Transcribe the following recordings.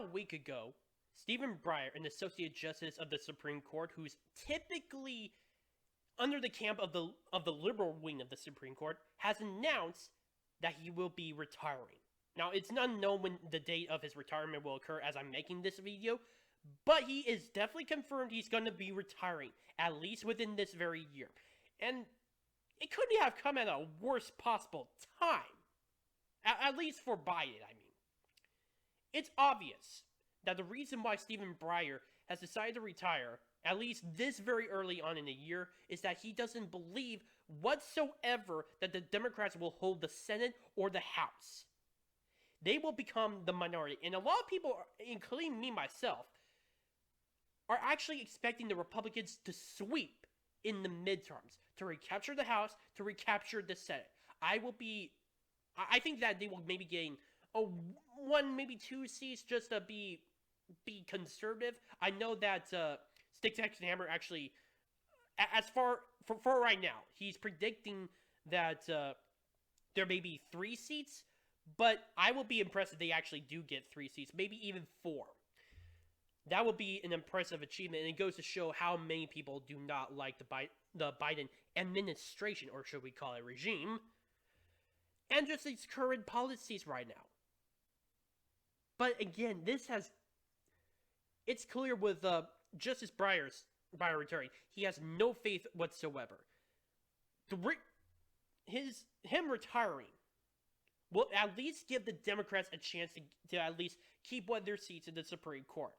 about a week ago, Stephen Breyer, an Associate Justice of the Supreme Court, who's typically under the camp of the liberal wing of the Supreme Court, has announced that he will be retiring. Now, it's not known when the date of his retirement will occur as I'm making this video, but he is definitely confirmed he's going to be retiring, at least within this very year. And it couldn't have come at a worst possible time. At least for Biden, I mean. It's obvious that the reason why Stephen Breyer has decided to retire, at least this very early on in the year, is that he doesn't believe whatsoever that the Democrats will hold the Senate or the House. They will become the minority. And a lot of people, including me myself, are actually expecting the Republicans to sweep in the midterms, to recapture the House, to recapture the Senate. I think that they will maybe gain one, maybe 2 seats just to be conservative. I know that Stick, Text, and Hammer actually, as far for right now, he's predicting that there may be 3 seats, but I will be impressed if they actually do get 3 seats, maybe even 4. That would be an impressive achievement, and it goes to show how many people do not like the Biden administration, or should we call it regime, and just its current policies right now. But again, it's clear with Justice Breyer retiring, he has no faith whatsoever. Him retiring will at least give the Democrats a chance to at least keep one of their seats in the Supreme Court.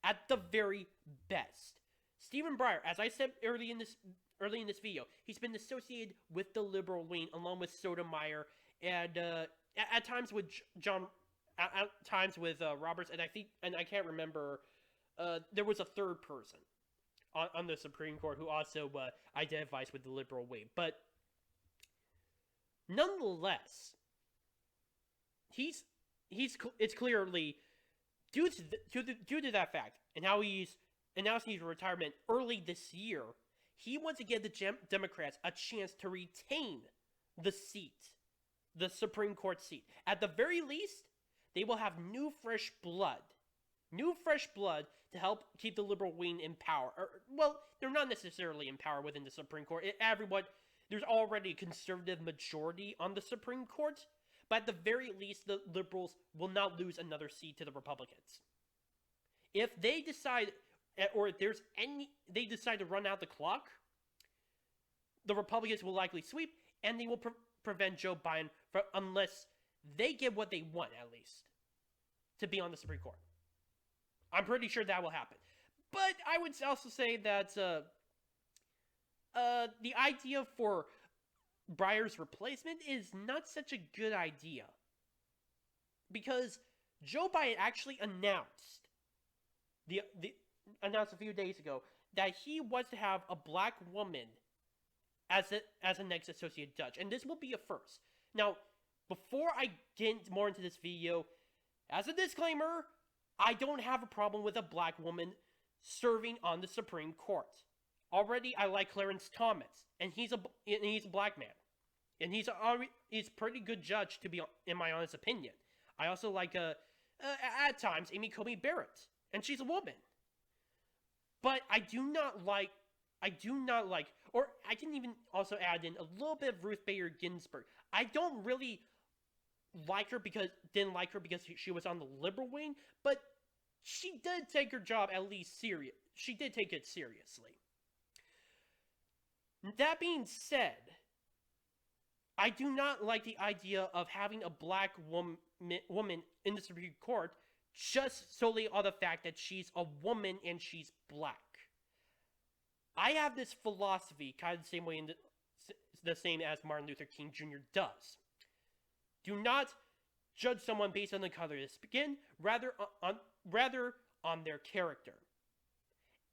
At the very best. Stephen Breyer, as I said early in this video, he's been associated with the liberal wing along with Sotomayor and at times with at times with Roberts, and I can't remember. There was a third person on the Supreme Court who also identifies with the liberal wing, but nonetheless, it's clearly due to that fact and how he's announcing his retirement early this year. He wants to give the Democrats a chance to retain the seat, the Supreme Court seat. At the very least, they will have new fresh blood to help keep the liberal wing in power. Well, they're not necessarily in power within the Supreme Court. There's already a conservative majority on the Supreme Court, but at the very least, the liberals will not lose another seat to the Republicans. If they decide, or if they decide to run out the clock, the Republicans will likely sweep, and they will prevent Joe Biden unless they get what they want, at least, to be on the Supreme Court. I'm pretty sure that will happen. But I would also say that the idea for Breyer's replacement is not such a good idea. Because Joe Biden actually announced a few days ago that he wants to have a black woman as a next associate judge. And this will be a first. Now, before I get more into this video, as a disclaimer, I don't have a problem with a black woman serving on the Supreme Court. Already, I like Clarence Thomas, and he's a black man, and he's a pretty good judge, in my honest opinion. I also like at times Amy Coney Barrett, and she's a woman. But I do not like, or I can even also add in a little bit of Ruth Bader Ginsburg. I don't really didn't like her because she was on the liberal wing, but she did take her job at least serious. She did take it seriously. That being said, I do not like the idea of having a black woman in the Supreme Court just solely on the fact that she's a woman and she's black. I have this philosophy, kind of the same way the same as Martin Luther King Jr. does. Do not judge someone based on the color of their skin, rather on their character.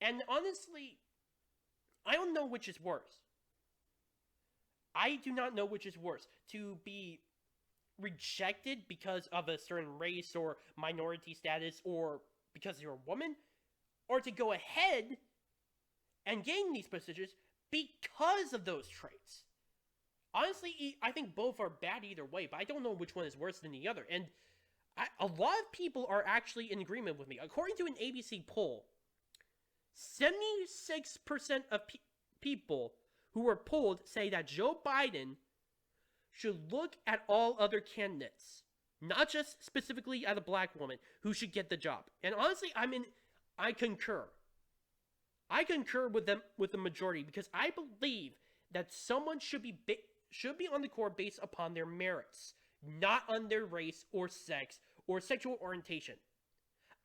And honestly, I don't know which is worse. I do not know which is worse. To be rejected because of a certain race or minority status or because you're a woman, or to go ahead and gain these positions because of those traits. Honestly, I think both are bad either way, but I don't know which one is worse than the other. And A lot of people are actually in agreement with me. According to an ABC poll, 76% of people who were polled say that Joe Biden should look at all other candidates, not just specifically at a black woman who should get the job. And honestly, I concur. I concur with them, with the majority, because I believe that someone should be on the court based upon their merits, not on their race or sex or sexual orientation.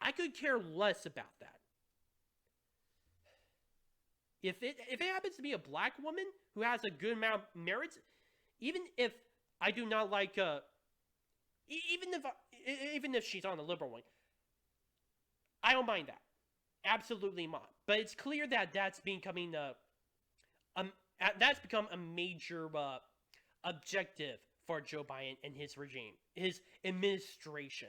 I could care less about that. If it happens to be a black woman who has a good amount of merits, even if I do not like even if she's on the liberal wing, I don't mind that. Absolutely not. But it's clear that that's becoming that's become a major objective for Joe Biden and his regime, his administration.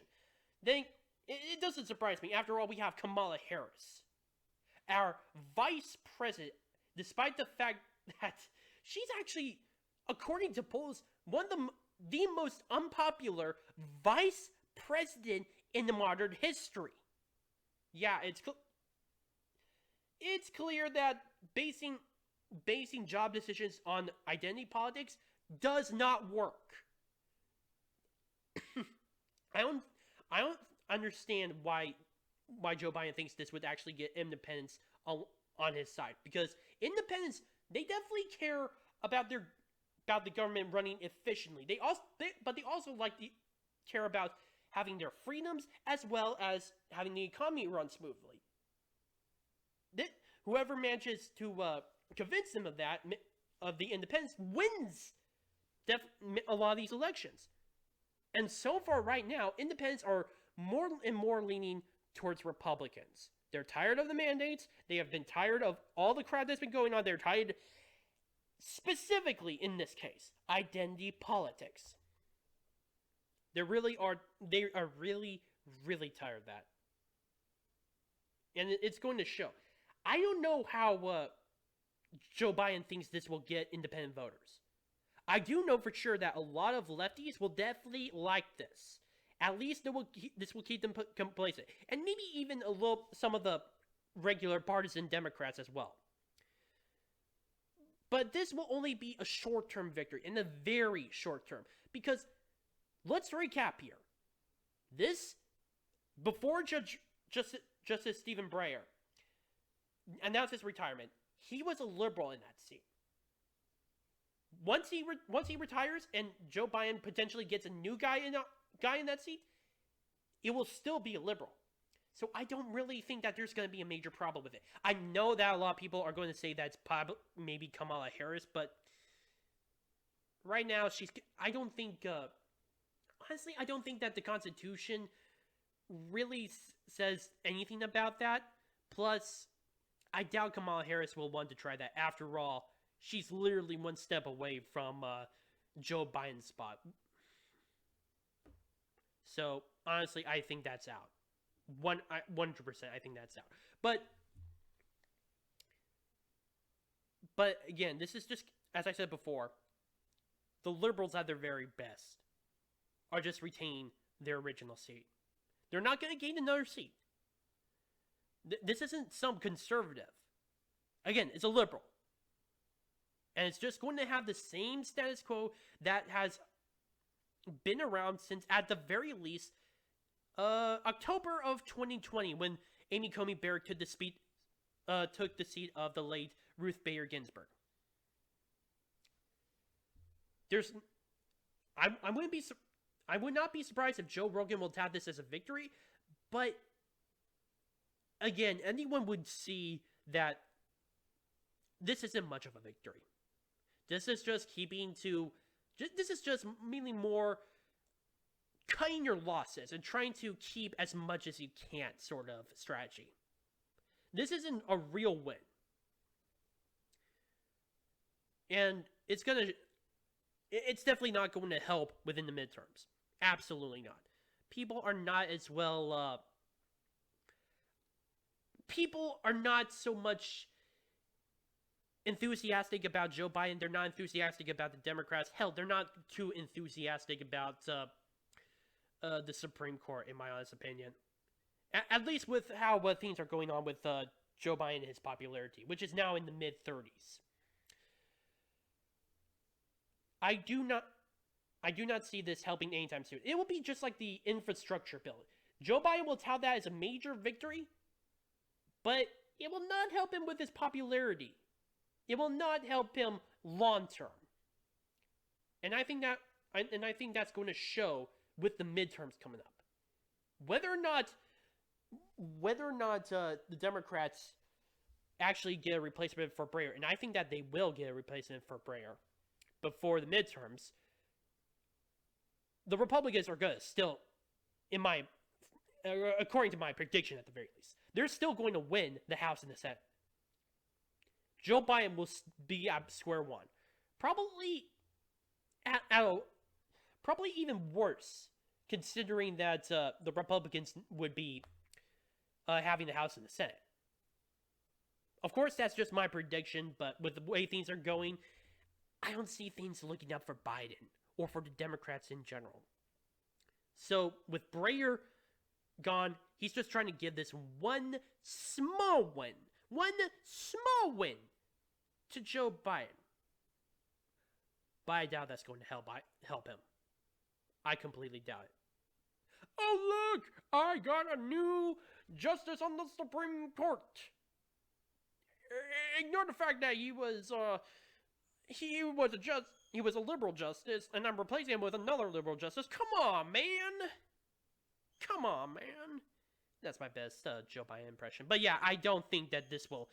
Then it doesn't surprise me. After all, we have Kamala Harris, our vice president, despite the fact that she's actually, according to polls, one of the most unpopular vice president in the modern history. Yeah, it's clear that basing job decisions on identity politics does not work. I don't understand why Joe Biden thinks this would actually get independents on his side, because independents, they definitely care about the government running efficiently. They also like to care about having their freedoms as well as having the economy run smoothly. Whoever manages to convince them of that, of the independents, wins a lot of these elections. And so far right now, independents are more and more leaning towards Republicans. They're tired of the mandates. They have been tired of all the crap that's been going on. They're tired, specifically in this case, identity politics. They are really, really tired of that. And it's going to show. I don't know how Joe Biden thinks this will get independent voters. I do know for sure that a lot of lefties will definitely like this. At least this will keep them complacent. And maybe even some of the regular partisan Democrats as well. But this will only be a short-term victory, in a very short term. Because, let's recap here. Before Justice Stephen Breyer announced his retirement, he was a liberal in that seat. Once he retires and Joe Biden potentially gets a new guy in that seat, it will still be a liberal. So I don't really think that there's going to be a major problem with it. I know that a lot of people are going to say that's maybe Kamala Harris, but right now honestly, I don't think that the Constitution really says anything about that. Plus, I doubt Kamala Harris will want to try that. After all, she's literally one step away from Joe Biden's spot. So, honestly, I think that's out. 100%, I think that's out. But again, this is just, as I said before, the liberals at their very best are just retain their original seat. They're not going to gain another seat. This isn't some conservative. Again, it's a liberal. And it's just going to have the same status quo that has been around since, at the very least, October of 2020, when Amy Coney Barrett took the seat of the late Ruth Bader Ginsburg. I would not be surprised if Joe Rogan will tout this as a victory, but again, anyone would see that this isn't much of a victory. This is just this is just mainly more cutting your losses and trying to keep as much as you can sort of strategy. This isn't a real win. And it's definitely not going to help within the midterms. Absolutely not. People are not as well, people are not so much enthusiastic about Joe Biden. They're not enthusiastic about the Democrats. Hell, they're not too enthusiastic about the Supreme Court, in my honest opinion. At least with how things are going on with Joe Biden and his popularity, which is now in the mid-30s. I do not see this helping anytime soon. It will be just like the infrastructure bill. Joe Biden will tout that as a major victory, but it will not help him with his popularity. It will not help him long term. And I think that's going to show with the midterms coming up. Whether or not the Democrats actually get a replacement for Breyer, and I think that they will get a replacement for Breyer before the midterms, the Republicans are going to still, according to my prediction at the very least, they're still going to win the House and the Senate. Joe Biden will be at square one. Probably probably even worse, considering that the Republicans would be having the House and the Senate. Of course, that's just my prediction, but with the way things are going, I don't see things looking up for Biden or for the Democrats in general. So, with Breyer gone, he's just trying to give this one small win to Joe Biden. But I doubt that's going to help him. I completely doubt it. Oh, look! I got a new justice on the Supreme Court. Ignore the fact that he was a liberal justice, and I'm replacing him with another liberal justice. Come on, man! That's my best Joe Biden impression. But yeah, I don't think that this will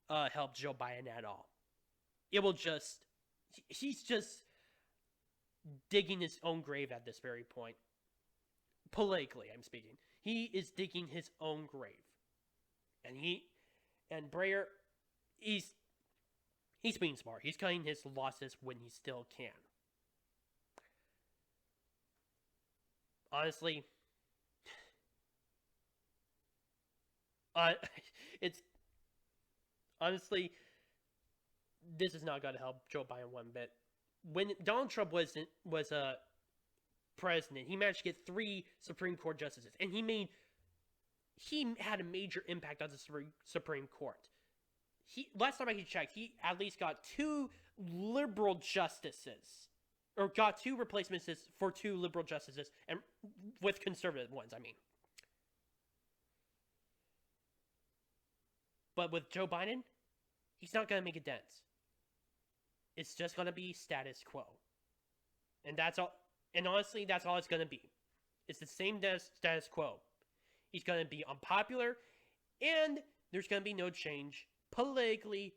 help Joe Biden at all. It will just... He's just digging his own grave at this very point. Politically, I'm speaking. He is digging his own grave. And Breyer, he's being smart. He's cutting his losses when he still can. Honestly, this is not going to help Joe Biden one bit. When Donald Trump was president, he managed to get 3 Supreme Court justices, and he had a major impact on the Supreme Court. Last time I checked, he at least got 2 liberal justices, or got 2 replacements for 2 liberal justices, and with conservative ones, I mean. But with Joe Biden, he's not going to make a dent. It's just going to be status quo. And that's all. And honestly, that's all it's going to be. It's the same status quo. He's going to be unpopular, and there's going to be no change politically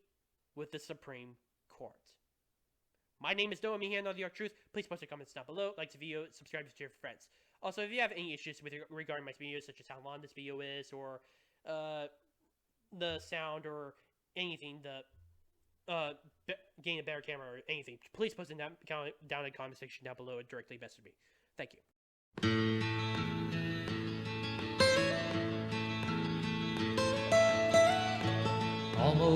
with the Supreme Court. My name is Noah Meehan of The Arc Truth. Please post your comments down below, like the video, subscribe to your friends. Also, if you have any issues regarding my videos, such as how long this video is, or the sound, or anything, getting a better camera or anything, please post it down in the comment section down below. It directly message me. Thank you. Almost.